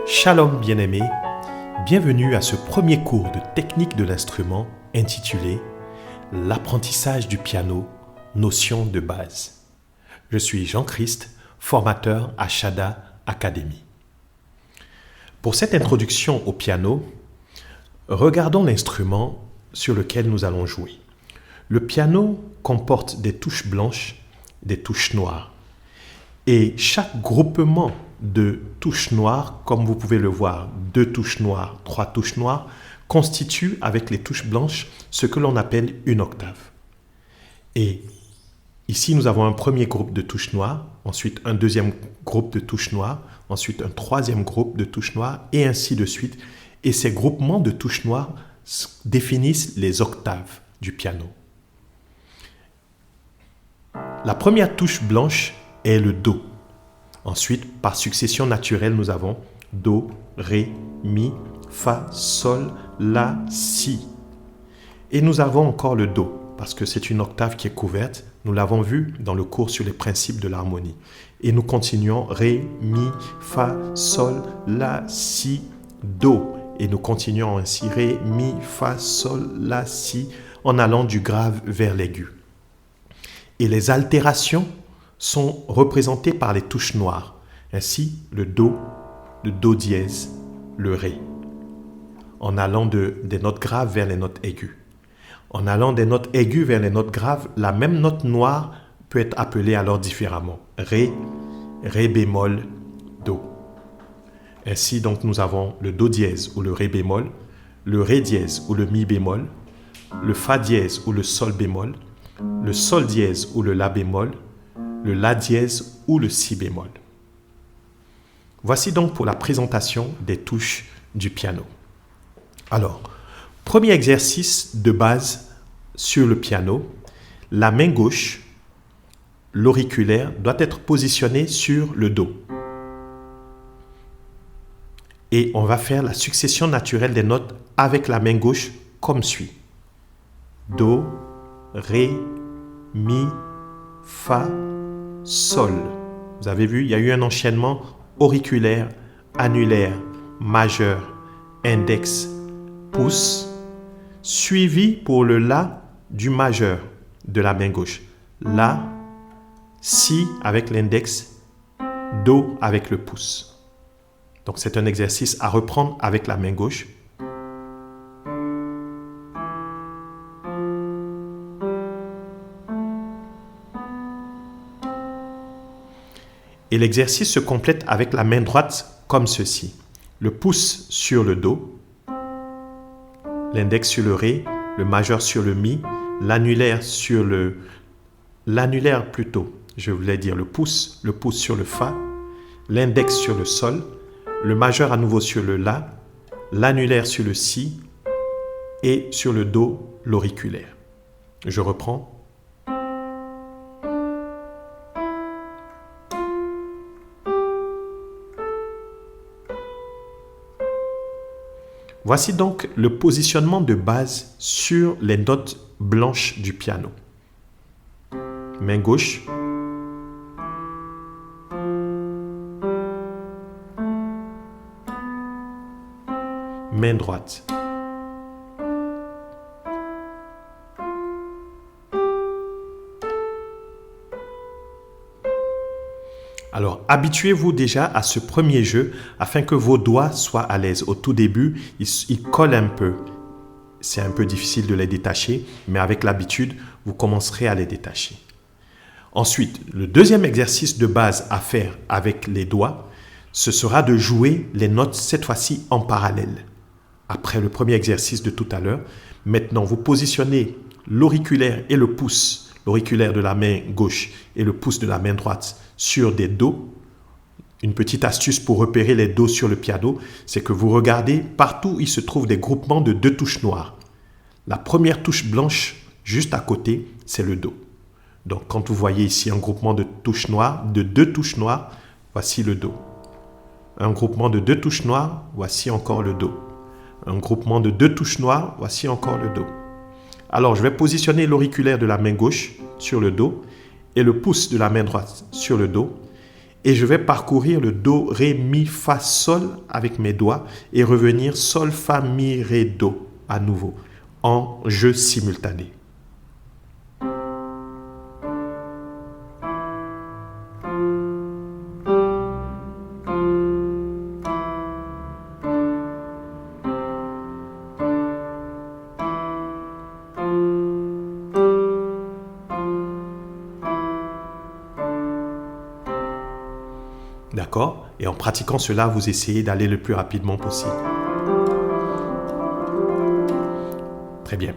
Shalom bien-aimés, bienvenue à ce premier cours de technique de l'instrument intitulé « L'apprentissage du piano, notion de base ». Je suis Jean-Christ, formateur à Shada Academy. Pour cette introduction au piano, regardons l'instrument sur lequel nous allons jouer. Le piano comporte des touches blanches, des touches noires. Et chaque groupement de touches noires, comme vous pouvez le voir, 2 touches noires, 3 touches noires, constitue avec les touches blanches ce que l'on appelle une octave. Et ici, nous avons un premier groupe de touches noires, ensuite un deuxième groupe de touches noires, ensuite un troisième groupe de touches noires, et ainsi de suite. Et ces groupements de touches noires définissent les octaves du piano. La première touche blanche est le Do. Ensuite, par succession naturelle, nous avons Do, Ré, Mi, Fa, Sol, La, Si. Et nous avons encore le Do, parce que c'est une octave qui est couverte. Nous l'avons vu dans le cours sur les principes de l'harmonie. Et nous continuons Ré, Mi, Fa, Sol, La, Si, Do. Et nous continuons ainsi Ré, Mi, Fa, Sol, La, Si, en allant du grave vers l'aigu. Et les altérations sont représentées par les touches noires. Ainsi, le Do dièse, le Ré. En allant des notes graves vers les notes aiguës. En allant des notes aiguës vers les notes graves, la même note noire peut être appelée alors différemment. Ré, Ré bémol, Do. Ainsi, donc, nous avons le Do dièse ou le Ré bémol, le Ré dièse ou le Mi bémol, le Fa dièse ou le Sol bémol, le Sol dièse ou le La bémol, le La dièse ou le Si bémol. Voici donc pour la présentation des touches du piano. Alors, premier exercice de base sur le piano, la main gauche, l'auriculaire, doit être positionnée sur le Do. Et on va faire la succession naturelle des notes avec la main gauche comme suit. Do, Ré, Mi, Fa, Sol. Vous avez vu, il y a eu un enchaînement auriculaire, annulaire, majeur, index, pouce, suivi pour le La du majeur de la main gauche. La, Si avec l'index, Do avec le pouce. Donc c'est un exercice à reprendre avec la main gauche. Et l'exercice se complète avec la main droite comme ceci. Le pouce sur le Do, l'index sur le Ré, le majeur sur le Mi, l'annulaire sur le... L'annulaire plutôt, je voulais dire le pouce sur le Fa, l'index sur le Sol, le majeur à nouveau sur le La, l'annulaire sur le Si et sur le Do, l'auriculaire. Je reprends. Voici donc le positionnement de base sur les notes blanches du piano. Main gauche. Main droite. Alors, habituez-vous déjà à ce premier jeu afin que vos doigts soient à l'aise. Au tout début, ils collent un peu. C'est un peu difficile de les détacher, mais avec l'habitude, vous commencerez à les détacher. Ensuite, le deuxième exercice de base à faire avec les doigts, ce sera de jouer les notes cette fois-ci en parallèle. Après le premier exercice de tout à l'heure, maintenant vous positionnez l'auriculaire et le pouce, l'auriculaire de la main gauche et le pouce de la main droite sur des Do. Une petite astuce pour repérer les Do sur le piano, c'est que vous regardez partout où il se trouve des groupements de 2 touches noires. La première touche blanche juste à côté, c'est le Do. Donc quand vous voyez ici un groupement de touches noires, de 2 touches noires, voici le Do. Un groupement de 2 touches noires, voici encore le Do. Un groupement de 2 touches noires, voici encore le Do. Alors je vais positionner l'auriculaire de la main gauche sur le Do et le pouce de la main droite sur le Do. Et je vais parcourir le Do, Ré, Mi, Fa, Sol avec mes doigts et revenir Sol, Fa, Mi, Ré, Do à nouveau en jeu simultané. D'accord? Et en pratiquant cela, vous essayez d'aller le plus rapidement possible. Très bien.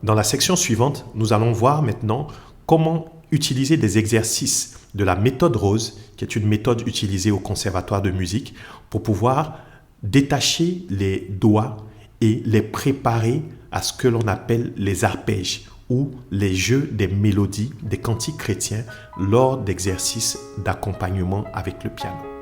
Dans la section suivante, nous allons voir maintenant comment utiliser des exercices de la méthode Rose, qui est une méthode utilisée au Conservatoire de musique, pour pouvoir détacher les doigts et les préparer à ce que l'on appelle les arpèges ou les jeux des mélodies, des cantiques chrétiens lors d'exercices d'accompagnement avec le piano.